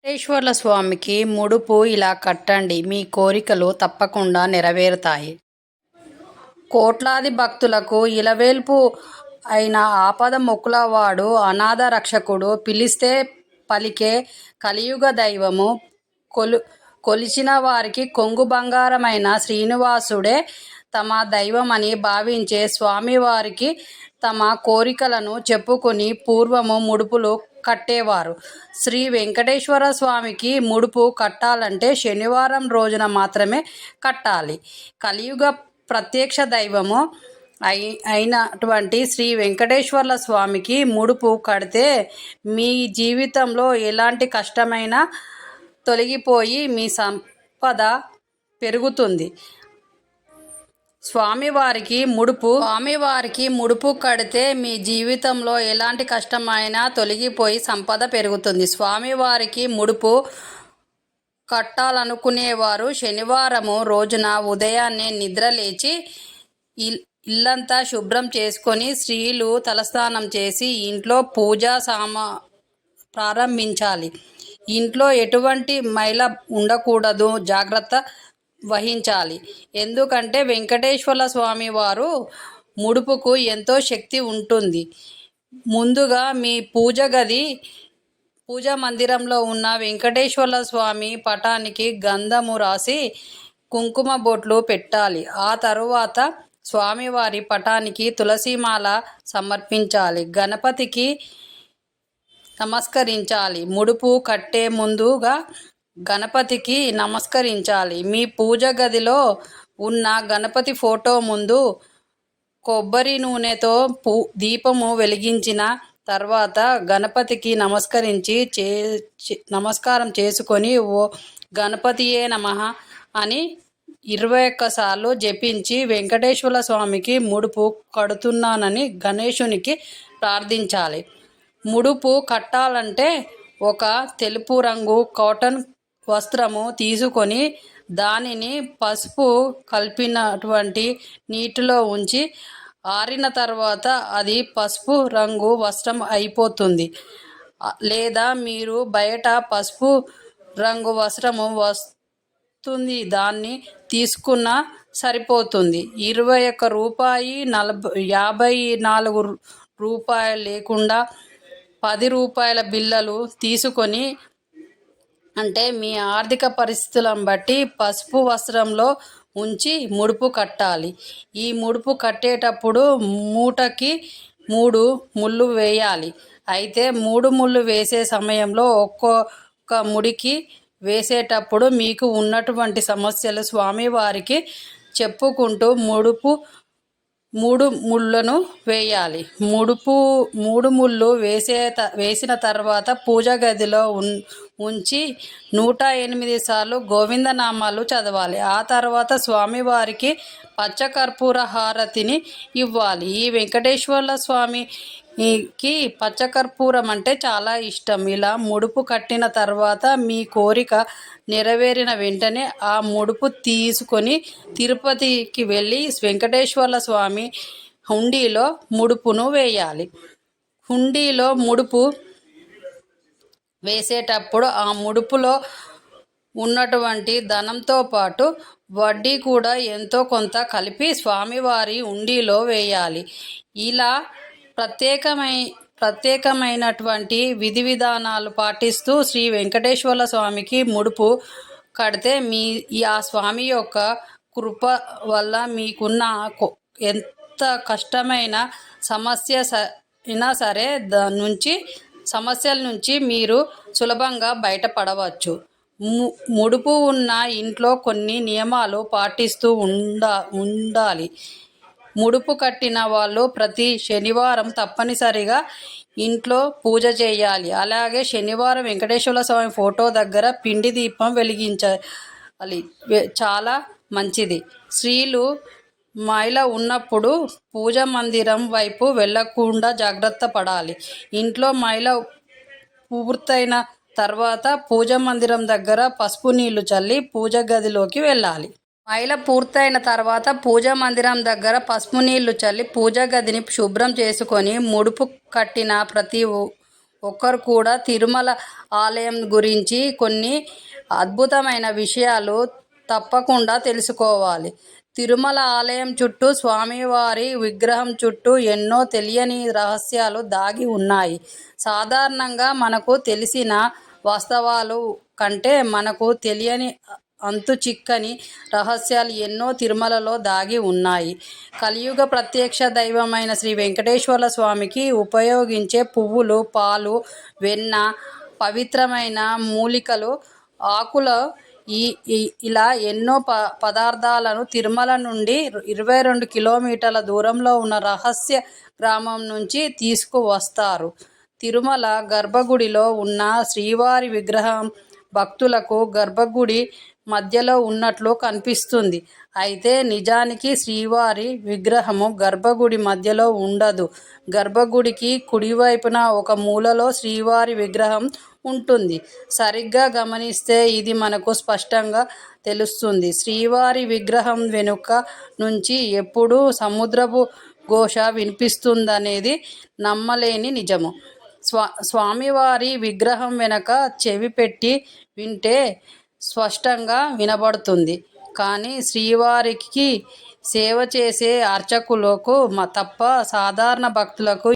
వెంకటేశ్వర్ల స్వామికి ముడుపు ఇలా కట్టండి, మీ కోరికలు తప్పకుండా నెరవేరుతాయి. కోట్లాది భక్తులకు ఇలవేల్పు అయిన ఆపద మొక్కులవాడు, అనాథ రక్షకుడు, పిలిస్తే పలికే కలియుగ దైవము, కొలిచిన వారికి కొంగు బంగారమైన శ్రీనివాసుడే తమ దైవమని భావించే స్వామివారికి తమ కోరికలను చెప్పుకుని పూర్వము ముడుపులు కట్టేవారు. శ్రీ వెంకటేశ్వర స్వామికి ముడుపు కట్టాలంటే శనివారం రోజున మాత్రమే కట్టాలి. కలియుగ ప్రత్యక్ష దైవము అయినటువంటి శ్రీ వెంకటేశ్వర్ల స్వామికి ముడుపు కడితే మీ జీవితంలో ఎలాంటి కష్టమైనా తొలగిపోయి మీ సంపద పెరుగుతుంది. స్వామివారికి ముడుపు కడితే మీ జీవితంలో ఎలాంటి కష్టమైనా తొలగిపోయి సంపద పెరుగుతుంది. స్వామివారికి ముడుపు కట్టాలనుకునేవారు శనివారము రోజున ఉదయాన్నే నిద్ర లేచి ఇల్లంతా శుభ్రం చేసుకొని, స్త్రీలు తలస్నానం చేసి ఇంట్లో పూజా ప్రారంభించాలి. ఇంట్లో ఎటువంటి మైల ఉండకూడదు, జాగ్రత్త వహించాలి. ఎందుకంటే వెంకటేశ్వర స్వామి వారు ముడుపుకు ఎంతో శక్తి ఉంటుంది. ముందుగా మీ పూజా మందిరంలో ఉన్న వెంకటేశ్వర స్వామి పటానికి గంధము రాసి కుంకుమ బొట్లు పెట్టాలి. ఆ తరువాత స్వామివారి పటానికి తులసిమాల సమర్పించాలి. గణపతికి నమస్కరించాలి. ముడుపు కట్టే ముందుగా గణపతికి నమస్కరించాలి. మీ పూజ గదిలో ఉన్న గణపతి ఫోటో ముందు కొబ్బరి నూనెతో దీపము వెలిగించిన తర్వాత గణపతికి నమస్కారం చేసుకొని ఓ గణపతియే నమః అని 21 సార్లు జపించి వెంకటేశ్వర స్వామికి ముడుపు కడుతున్నానని గణేశునికి ప్రార్థించాలి. ముడుపు కట్టాలంటే ఒక తెలుపు రంగు కాటన్ వస్త్రము తీసుకొని దానిని పసుపు కలిపినటువంటి నీటిలో ఉంచి ఆరిన తర్వాత అది పసుపు రంగు వస్త్రం అయిపోతుంది. లేదా మీరు బయట పసుపు రంగు వస్త్రము వస్తుంది, దాన్ని తీసుకున్న సరిపోతుంది. 21 రూపాయి, 54 రూపాయలు లేకుండా 10 రూపాయల బిళ్ళలు తీసుకొని, అంటే మీ ఆర్థిక పరిస్థితులను బట్టి పసుపు వస్త్రంలో ఉంచి ముడుపు కట్టాలి. ఈ ముడుపు కట్టేటప్పుడు మూటకి 3 ముళ్ళు వేయాలి. అయితే 3 ముళ్ళు వేసే సమయంలో ఒక్కొక్క ముడికి వేసేటప్పుడు మీకు ఉన్నటువంటి సమస్యలు స్వామివారికి చెప్పుకుంటూ 3 ముళ్ళను వేయాలి. 3 ముళ్ళు వేసిన తర్వాత పూజ గదిలో ఉంచి 108 సార్లు గోవిందనామాలు చదవాలి. ఆ తర్వాత స్వామివారికి పచ్చకర్పూర హారతిని ఇవ్వాలి. ఈ వెంకటేశ్వర్ల స్వామికి పచ్చకర్పూరం అంటే చాలా ఇష్టం. ఇలా ముడుపు కట్టిన తర్వాత మీ కోరిక నెరవేరిన వెంటనే ఆ ముడుపు తీసుకొని తిరుపతికి వెళ్ళి వెంకటేశ్వర్ల స్వామి హుండీలో ముడుపును వేయాలి. హుండీలో ముడుపు వేసేటప్పుడు ఆ ముడుపులో ఉన్నటువంటి ధనంతో పాటు వడ్డీ కూడా ఎంతో కొంత కలిపి స్వామివారి హుండీలో వేయాలి. ఇలా ప్రత్యేకమైనటువంటి విధి విధానాలు పాటిస్తూ శ్రీ వెంకటేశ్వర స్వామికి ముడుపు కడితే ఆ స్వామి యొక్క కృప వల్ల మీకున్న ఎంత కష్టమైన సమస్య అయినా సరే సమస్యల నుంచి మీరు సులభంగా బయటపడవచ్చు. ముడుపు ఉన్న ఇంట్లో కొన్ని నియమాలు పాటిస్తూ ఉండాలి. ముడుపు కట్టిన వాళ్ళు ప్రతి శనివారం తప్పనిసరిగా ఇంట్లో పూజ చేయాలి. అలాగే శనివారం వెంకటేశ్వర స్వామి ఫోటో దగ్గర పిండి దీపం వెలిగించాలి, చాలా మంచిది. స్త్రీలు మైల ఉన్నప్పుడు పూజ మందిరం వైపు వెళ్లకుండా జాగ్రత్త పడాలి. ఇంట్లో మైల పూర్తయిన తర్వాత పూజ మందిరం దగ్గర పసుపు నీళ్లు చల్లి పూజ గదిలోకి వెళ్ళాలి. మైల పూర్తయిన తర్వాత పూజ మందిరం దగ్గర పసుపు నీళ్లు చల్లి పూజ గదిని శుభ్రం చేసుకొని ముడుపు కట్టిన ప్రతి ఒక్కరు కూడా తిరుమల ఆలయం గురించి కొన్ని అద్భుతమైన విషయాలు తప్పకుండా తెలుసుకోవాలి. తిరుమల ఆలయం చుట్టూ, స్వామివారి విగ్రహం చుట్టూ ఎన్నో తెలియని రహస్యాలు దాగి ఉన్నాయి. సాధారణంగా మనకు తెలిసిన వాస్తవాలు కంటే మనకు తెలియని అంతుచిక్కని రహస్యాలు ఎన్నో తిరుమలలో దాగి ఉన్నాయి. కలియుగ ప్రత్యక్ష దైవమైన శ్రీ వెంకటేశ్వర స్వామికి ఉపయోగించే పువ్వులు, పాలు, వెన్న, పవిత్రమైన మూలికలు, ఆకులు ఇలా ఎన్నో పదార్థాలను తిరుమల నుండి 22 కిలోమీటర్ల దూరంలో ఉన్న రహస్య గ్రామం నుంచి తీసుకువస్తారు. తిరుమల గర్భగుడిలో ఉన్న శ్రీవారి విగ్రహం భక్తులకు గర్భగుడి మధ్యలో ఉన్నట్లు కనిపిస్తుంది. అయితే నిజానికి శ్రీవారి విగ్రహము గర్భగుడి మధ్యలో ఉండదు. గర్భగుడికి కుడివైపున ఒక మూలలో శ్రీవారి విగ్రహం ఉంటుంది. సరిగ్గా గమనిస్తే ఇది మనకు స్పష్టంగా తెలుస్తుంది. శ్రీవారి విగ్రహం వెనుక నుంచి ఎప్పుడూ సముద్రపు ఘోష వినిపిస్తుందనేది నమ్మలేని నిజము. స్వామివారి విగ్రహం వెనక చెవి పెట్టి వింటే స్పష్టంగా వినబడుతుంది. కానీ శ్రీవారికి సేవ చేసే అర్చకులకు తప్ప సాధారణ భక్తులకు